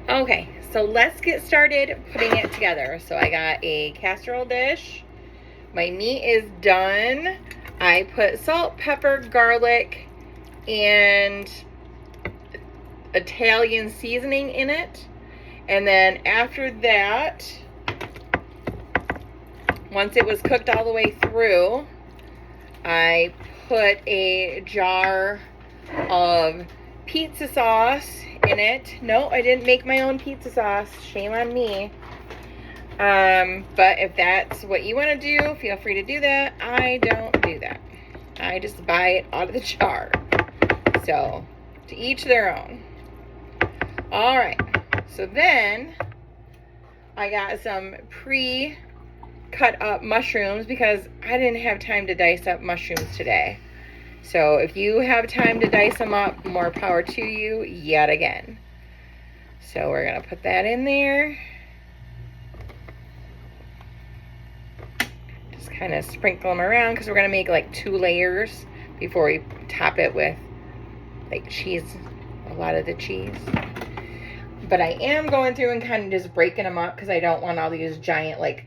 Okay, so let's get started putting it together. So I got a casserole dish. My meat is done. I put salt, pepper, garlic, and Italian seasoning in it. And then after that, once it was cooked all the way through, I put a jar of pizza sauce in it. No, I didn't make my own pizza sauce. Shame on me. But if that's what you want to do, feel free to do that. I don't do that. I just buy it out of the jar. So, to each their own. Alright, so then I got some pre-cut up mushrooms because I didn't have time to dice up mushrooms today. So if you have time to dice them up, more power to you yet again. So we're going to put that in there. Just kind of sprinkle them around because we're going to make like 2 layers before we top it with like cheese, a lot of the cheese. But I am going through and kind of just breaking them up because I don't want all these giant, like,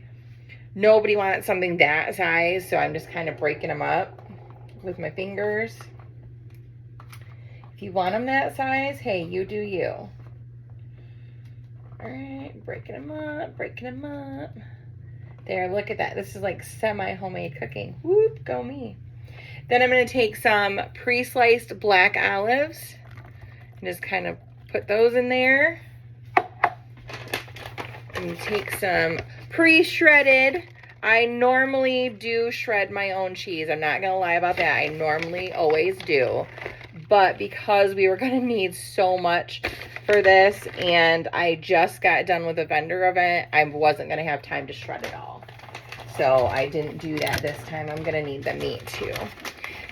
nobody wants something that size. So I'm just kind of breaking them up with my fingers. If you want them that size, hey, you do you. Alright, breaking them up, breaking them up. There, look at that. This is like semi-homemade cooking. Whoop, go me. Then I'm going to take some pre-sliced black olives and just kind of put those in there. And take some pre-shredded. I normally do shred my own cheese. I'm not going to lie about that. I normally always do. But because we were going to need so much for this and I just got done with a vendor event, I wasn't going to have time to shred it all. So I didn't do that this time. I'm going to need the meat too.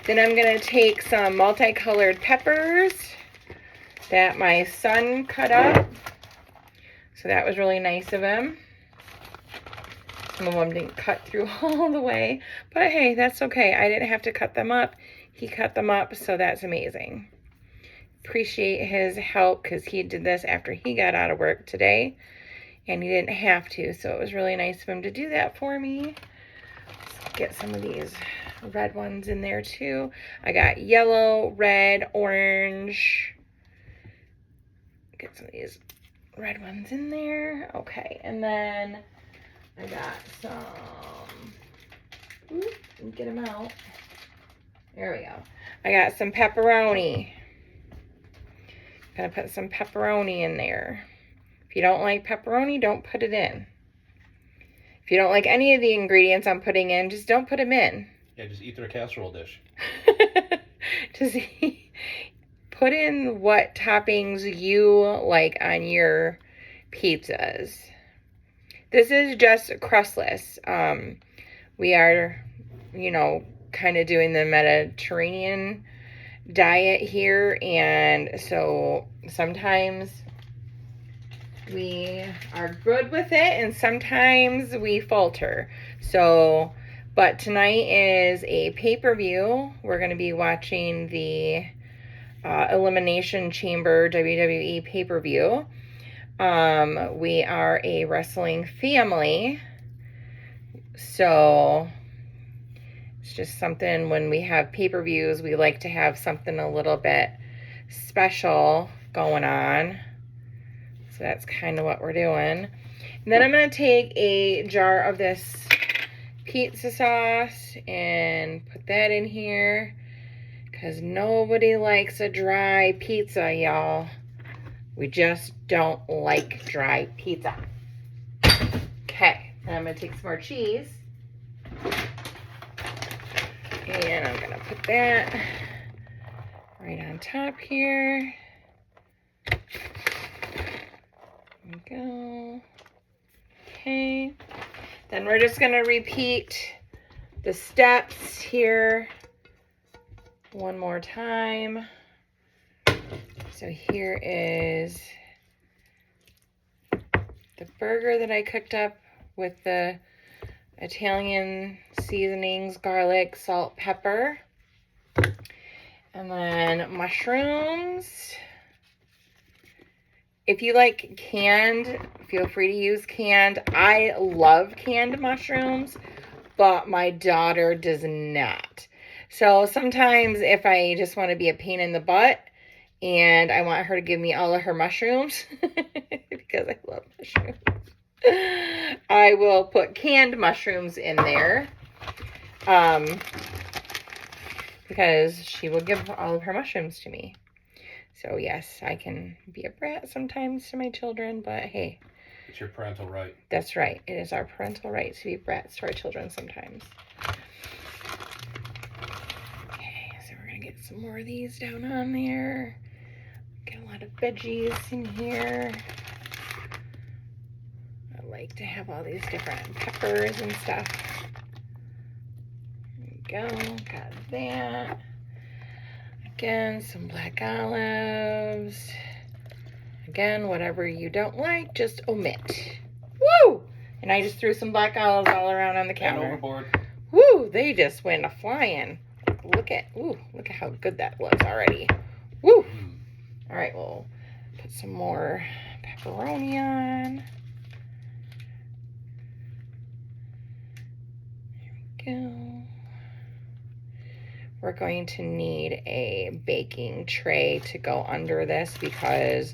Then I'm going to take some multicolored peppers that my son cut up. So that was really nice of him. Some of them didn't cut through all the way, but hey, that's okay. I didn't have to cut them up. He cut them up, so that's amazing. Appreciate his help because he did this after he got out of work today, and he didn't have to, so it was really nice of him to do that for me. Let's get some of these red ones in there too. I got yellow, red, orange. Get some of these red ones in there. Okay, and then I got some, get them out. There we go. I got some pepperoni. Gonna put some pepperoni in there. If you don't like pepperoni, don't put it in. If you don't like any of the ingredients I'm putting in, just don't put them in. Yeah, just eat their casserole dish. Just put in what toppings you like on your pizzas. This is just crustless. We are, kind of doing the Mediterranean diet here, and so sometimes we are good with it and sometimes we falter. So, but tonight is a pay-per-view. We're going to be watching the Elimination Chamber WWE pay-per-view. We are a wrestling family, so it's just something when we have pay-per-views, we like to have something a little bit special going on. So that's kind of what we're doing. And then I'm going to take a jar of this pizza sauce and put that in here because nobody likes a dry pizza, y'all. We just don't like dry pizza. Okay, and I'm going to take some more cheese. And I'm going to put that right on top here. There we go. Okay. Then we're just going to repeat the steps here one more time. So here is the burger that I cooked up with the Italian seasonings, garlic, salt, pepper. And then mushrooms. If you like canned, feel free to use canned. I love canned mushrooms, but my daughter does not. So sometimes if I just want to be a pain in the butt and I want her to give me all of her mushrooms, because I love mushrooms, I will put canned mushrooms in there. Because she will give all of her mushrooms to me. So yes, I can be a brat sometimes to my children, but hey. It's your parental right. That's right. It is our parental right to be brats to our children sometimes. Okay, so we're going to get some more of these down on there. Get a lot of veggies in here. I like to have all these different peppers and stuff. There we go. Got that. Again, some black olives. Again, whatever you don't like, just omit. Woo! And I just threw some black olives all around on the counter. And overboard. Woo! They just went a-flying. Look at how good that was already. Woo! All right, we'll put some more pepperoni on. There we go. We're going to need a baking tray to go under this because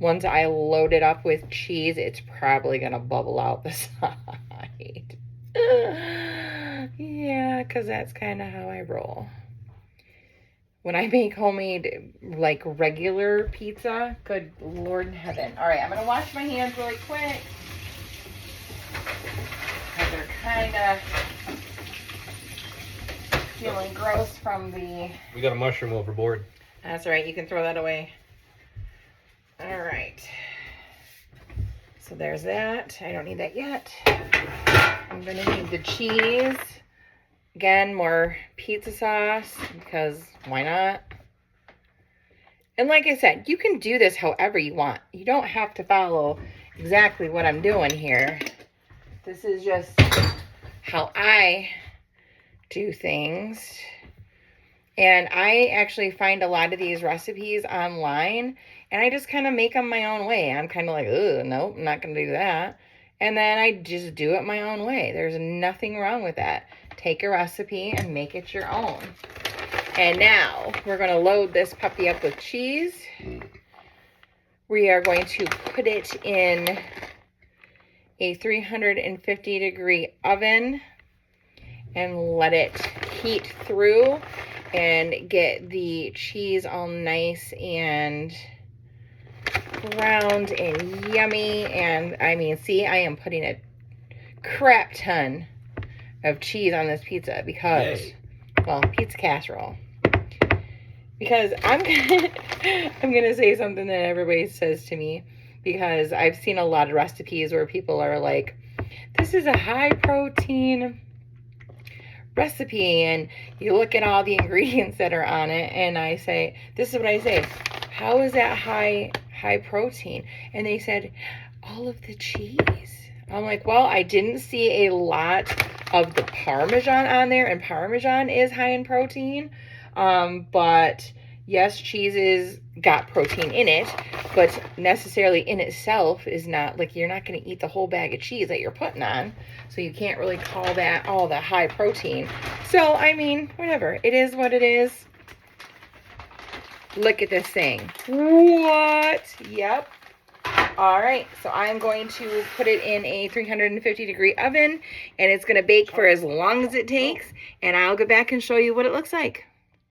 once I load it up with cheese, it's probably going to bubble out the side. Yeah, because that's kind of how I roll. When I make homemade, like regular pizza, good Lord in heaven. All right, I'm going to wash my hands really quick. Because they're kind of feeling gross from the... We got a mushroom overboard. That's all right. You can throw that away. All right. So there's that. I don't need that yet. I'm going to need the cheese. Again, more pizza sauce because why not? And like I said, you can do this however you want. You don't have to follow exactly what I'm doing here. This is just how I do things. And I actually find a lot of these recipes online and I just kind of make them my own way. I'm kind of like, ugh, nope, I'm not going to do that. And then I just do it my own way. There's nothing wrong with that. Take a recipe and make it your own. And now we're going to load this puppy up with cheese. We are going to put it in a 350 degree oven and let it heat through and get the cheese all nice and browned and yummy. And I mean, see, I am putting a crap ton of cheese on this pizza because, well, pizza casserole. Because I'm gonna say something that everybody says to me because I've seen a lot of recipes where people are like, this is a high protein recipe, and you look at all the ingredients that are on it, and I say, this is what I say, how is that high protein? And they said, all of the cheese. I'm like, well, I didn't see a lot of the Parmesan on there, and Parmesan is high in protein. But yes, cheese is got protein in it, but necessarily in itself is not, like, you're not going to eat the whole bag of cheese that you're putting on. So you can't really call that all the high protein. So, I mean, whatever. It is what it is. Look at this thing. What? Yep. All right. So I'm going to put it in a 350 degree oven, and it's going to bake for as long as it takes. And I'll get back and show you what it looks like.